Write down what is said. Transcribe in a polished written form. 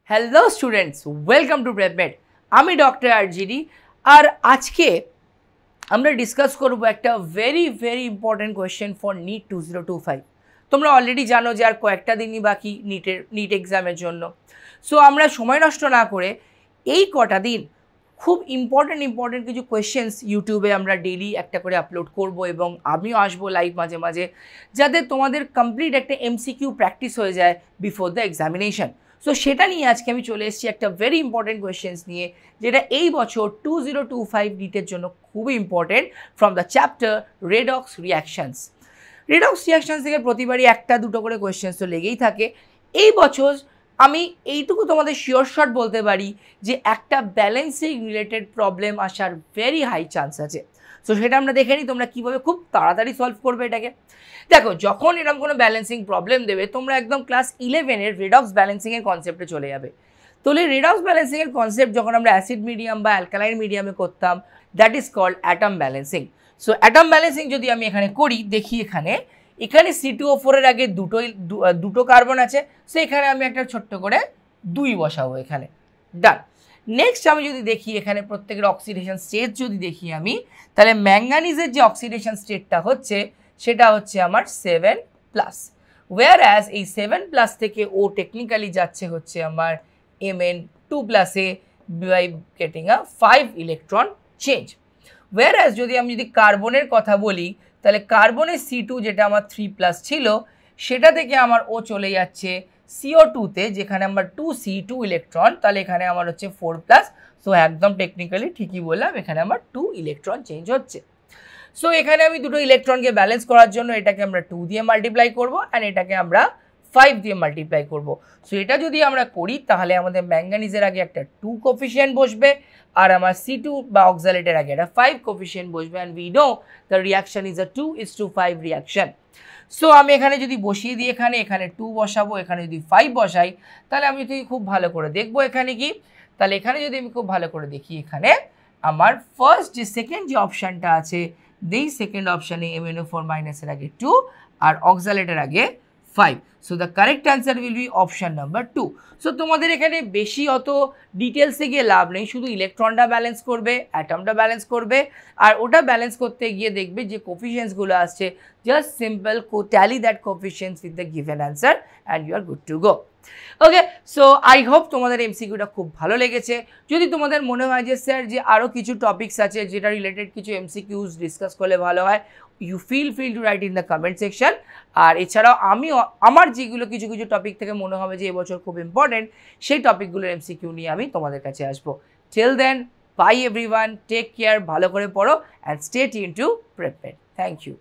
Hello students, welcome to PrepMed. আমি doctor RGD. আর আজকে আমরা ডিসকাস করব একটা very important question for NEET 2025। তোমরা অলরেডি জানো যে আর কয়েকটা দিনই বাকি নিট এক্সামের জন্য। সো আমরা সময় নষ্ট না করে এই কটা দিন খুব ইম্পর্টেন্ট কিছু কোয়েশ্চেন্স ইউটিউবে আমরা ডেইলি একটা করে আপলোড করব এবং আমিও আসবো লাইভ মাঝে মাঝে, যাতে তোমাদের কমপ্লিট একটা এমসিকিউ প্র্যাকটিস হয়ে যায় বিফোর দ্য এক্সামিনেশন। সো সেটা নিয়ে আজকে আমি চলে এসেছি একটা ভেরি ইম্পর্টেন্ট কোয়েশ্চেন্স নিয়ে, যেটা এই বছর 2025 নিটের জন্য খুবই important, from the chapter redox reactions. Redox reactions থেকে প্রতিবারই একটা দুটো করে কোয়েশ্চেন্স তো লেগেই থাকে। এই বছর আমি এইটুকু তোমাদের শিওর শট বলতে পারি যে একটা ব্যালেন্সিং রিলেটেড প্রবলেম আসার ভেরি হাই চান্স আছে। সো সেটা আমরা দেখে নিই তোমরা কীভাবে খুব তাড়াতাড়ি সলভ করবে এটাকে। দেখো, যখন এরকম কোনো ব্যালেন্সিং প্রবলেম দেবে তোমরা একদম ক্লাস 11-এর রেডক্স ব্যালেন্সিংয়ের কনসেপ্টে চলে যাবে। তাহলে রেডক্স ব্যালেন্সিংয়ের কনসেপ্ট যখন আমরা অ্যাসিড মিডিয়াম বা অ্যালকালাইন মিডিয়ামে করতাম, that is called atom balancing. So atom balancing যদি আমি এখানে করি, দেখি এখানে C2O4-এর আগে দুটো কার্বন আছে। সো এখানে আমি একটা ছোট্ট করে 2 বসাবো এখানে। ডান। নেক্সট আমি যদি দেখি এখানে প্রত্যেকের অক্সিডেশন স্টেট যদি দেখি আমি, তাহলে ম্যাঙ্গানিজের যে অক্সিডেশন স্টেটটা হচ্ছে সেটা হচ্ছে আমার 7+। ওয়ারঅ্যাজ এই 7+ থেকে ও টেকনিক্যালি যাচ্ছে হচ্ছে আমার Mn2+-এ by getting a 5 electron change. Whereas যদি আমি কার্বনের কথা বলি, তাহলে কার্বনের C2 যেটা আমার 3+ ছিল, সেটা থেকে আমার ও চলে যাচ্ছে CO2-তে, যেখানে আমার 2C2 ইলেকট্রন, তাহলে এখানে আমার হচ্ছে 4+। সো একদম টেকনিক্যালি ঠিকই বললাম, এখানে আমার 2 ইলেকট্রন চেঞ্জ হচ্ছে। সো এখানে আমি দুটো ইলেকট্রনকে ব্যালেন্স করার জন্য এটাকে আমরা 2 দিয়ে মাল্টিপ্লাই করবো অ্যান্ড এটাকে আমরা 5 দিয়ে মাল্টিপ্লাই করবো। সো এটা যদি আমরা করি তাহলে আমাদের ম্যাঙ্গানিজের আগে একটা 2 কোফিশিয়েন্ট বসবে, আর আমার C2 বা অক্সালেটের আগে একটা 5 কোফিশিয়েন্ট বসবে, and we know the reaction is a 2:5 reaction. So আমি এখানে যদি বসিয়ে দিই, এখানে 2 বসাবো, এখানে যদি 5 বসাই, তাহলে আমি যদি খুব ভালো করে দেখবো এখানে কি, তাহলে এখানে যদি আমি খুব ভালো করে দেখি, এখানে আমার সেকেন্ড যে অপশানটা আছে, এই সেকেন্ড অপশানে MnO4- এর আগে 2 আর অক্সালেটের আগে 5। So the correct answer will be option number 2। So তোমাদের এখানে বেশি অত ডিটেলসে গিয়ে লাভ নেই, শুধু ইলেকট্রনটা ব্যালেন্স করবে, অ্যাটমটা ব্যালেন্স করবে, আর ওটা ব্যালেন্স করতে গিয়ে দেখবে যে কোফিশিয়েন্টসগুলো আসছে, just simple tally that coefficients with the given answer and you are good to go. Okay, so I hope তোমাদের এমসিকিউটা খুব ভালো লেগেছে। যদি তোমাদের মনে হয় যে স্যার যে আরও কিছু টপিকস আছে যেটা রিলেটেড কিছু এমসিকিউজ ডিসকাস করলে ভালো হয়, you feel to write in the comment section. আর এছাড়াও আমার যেগুলো কিছু টপিক থেকে মনে হবে যে এবছর খুব ইম্পর্টেন্ট, সেই টপিকগুলোর এমসিকিউ নিয়ে আমি তোমাদের কাছে আসবো। Till then, bye everyone, take care, ভালো করে পড়ো and stay tune to PrepMed. Thank you.